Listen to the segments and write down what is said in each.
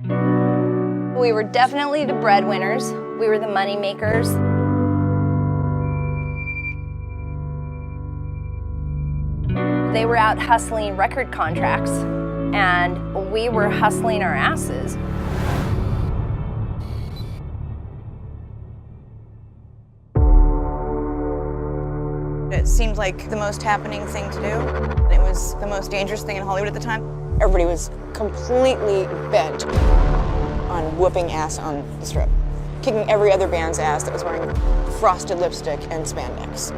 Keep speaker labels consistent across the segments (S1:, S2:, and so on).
S1: We were definitely the breadwinners. We were the money makers. They were out hustling record contracts, and we were hustling our asses.
S2: It seemed like the most happening thing to do. It was the most dangerous thing in Hollywood at the time. Everybody was completely bent on whooping ass on the Strip, kicking every other band's ass that was wearing frosted lipstick and spandex.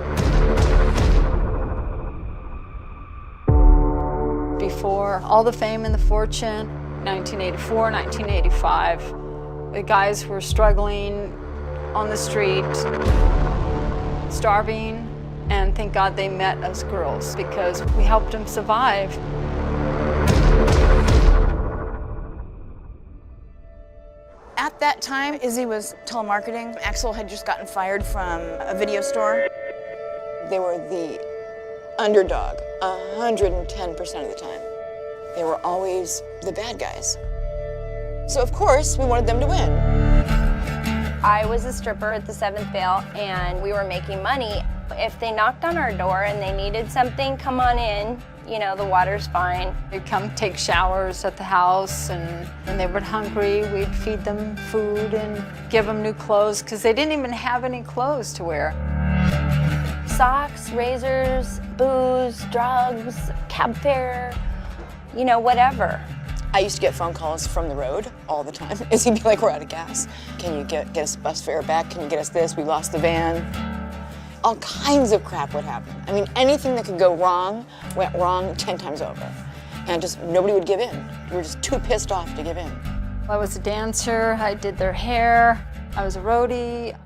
S3: Before all the fame and the fortune, 1984, 1985, the guys were struggling on the street, starving, and thank God they met us girls because we helped them survive.
S2: At that time, Izzy was telemarketing. Axl had just gotten fired from a video store. They were the underdog 110% of the time. They were always the bad guys. So of course, we wanted them to win.
S1: I was a stripper at the 7th Veil, and we were making money. If they knocked on our door and they needed something, come on in. You know, the water's fine.
S3: They'd come take showers at the house, and when they were hungry, we'd feed them food and give them new clothes, because they didn't even have any clothes to wear.
S1: Socks, razors, booze, drugs, cab fare, you know, whatever.
S2: I used to get phone calls from the road all the time. Izzy'd be like, we're out of gas. Can you get us bus fare back? Can you get us this? We lost the van. All kinds of crap would happen. I mean, anything that could go wrong went wrong 10 times over. And just nobody would give in. We were just too pissed off to give in.
S3: I was a dancer, I did their hair, I was a roadie,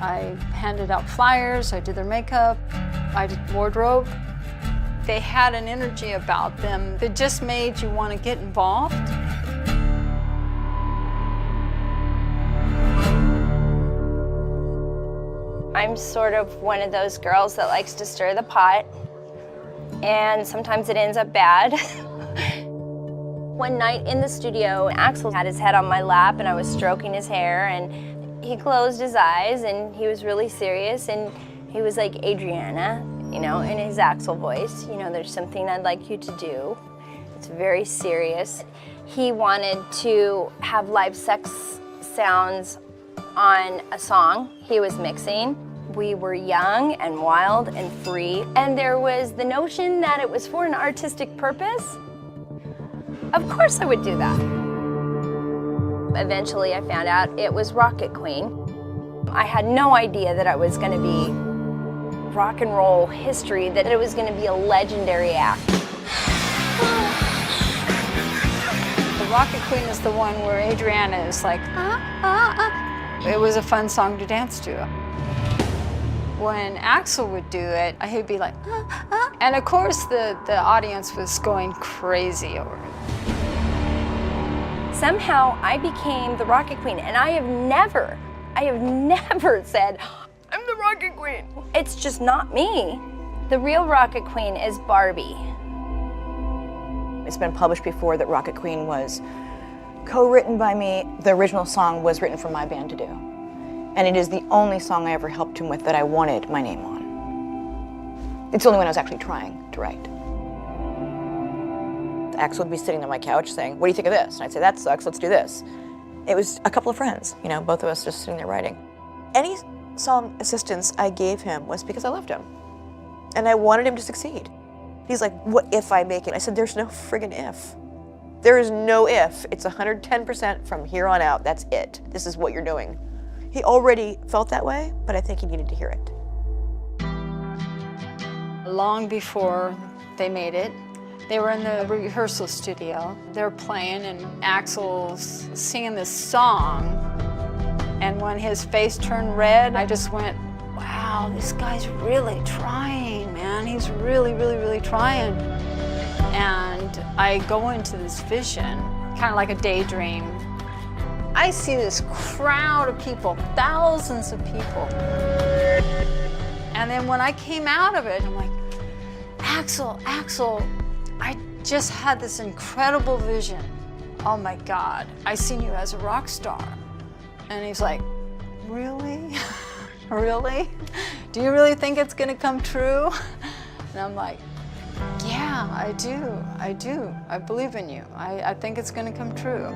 S3: I handed out flyers, I did their makeup, I did wardrobe. They had an energy about them that just made you want to get involved.
S1: I'm sort of one of those girls that likes to stir the pot, and sometimes it ends up bad. One night in the studio, Axl had his head on my lap and I was stroking his hair, and he closed his eyes and he was really serious, and he was like, Adriana, you know, in his Axl voice, you know, there's something I'd like you to do. It's very serious. He wanted to have live sex sounds on a song he was mixing. We were young and wild and free, and there was the notion that it was for an artistic purpose. Of course I would do that. Eventually I found out it was Rocket Queen. I had no idea that I was going to be rock and roll history, that it was going to be a legendary act.
S3: The Rocket Queen is the one where Adriana is like, It was a fun song to dance to. When Axl would do it, he'd be like, And of course the audience was going crazy over it.
S1: Somehow I became the Rocket Queen, and I have never said, I'm the Rocket Queen. It's just not me. The real Rocket Queen is Barbie.
S2: It's been published before that Rocket Queen was co-written by me. The original song was written for my band to do. And it is the only song I ever helped him with that I wanted my name on. It's the only one I was actually trying to write. Axl would be sitting on my couch saying, what do you think of this? And I'd say, that sucks, let's do this. It was a couple of friends, you know, both of us just sitting there writing. Any song assistance I gave him was because I loved him. And I wanted him to succeed. He's like, what if I make it? I said, there's no friggin' if. There is no if. It's 110% from here on out. That's it. This is what you're doing. He already felt that way, but I think he needed to hear it.
S3: Long before they made it, they were in the rehearsal studio. They were playing, and Axl's singing this song. And when his face turned red, I just went, wow, this guy's really trying, man. He's really, really, really trying. And I go into this vision, kind of like a daydream. I see this crowd of people, thousands of people. And then when I came out of it, I'm like, Axl, I just had this incredible vision oh my God, I seen you as a rock star. And he's like, really? Really? Do you really think it's gonna come true? And I'm like, yeah, I do. I believe in you. I think it's gonna come true.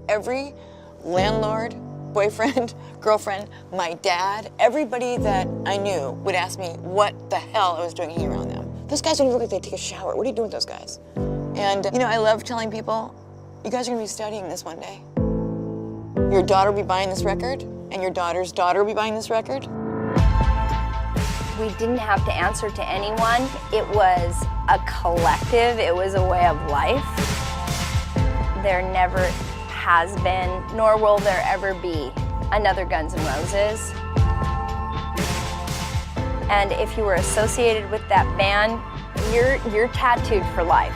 S2: Every landlord, boyfriend, girlfriend, my dad, everybody that I knew would ask me what the hell I was doing hanging around them. Those guys don't even look like they take a shower. What are you doing with those guys? And you know, I love telling people, you guys are gonna be studying this one day. Your daughter will be buying this record, and your daughter's daughter will be buying this record.
S1: We didn't have to answer to anyone. It was a collective, it was a way of life. There never has been, nor will there ever be, another Guns N' Roses. And if you were associated with that band, you're tattooed for life.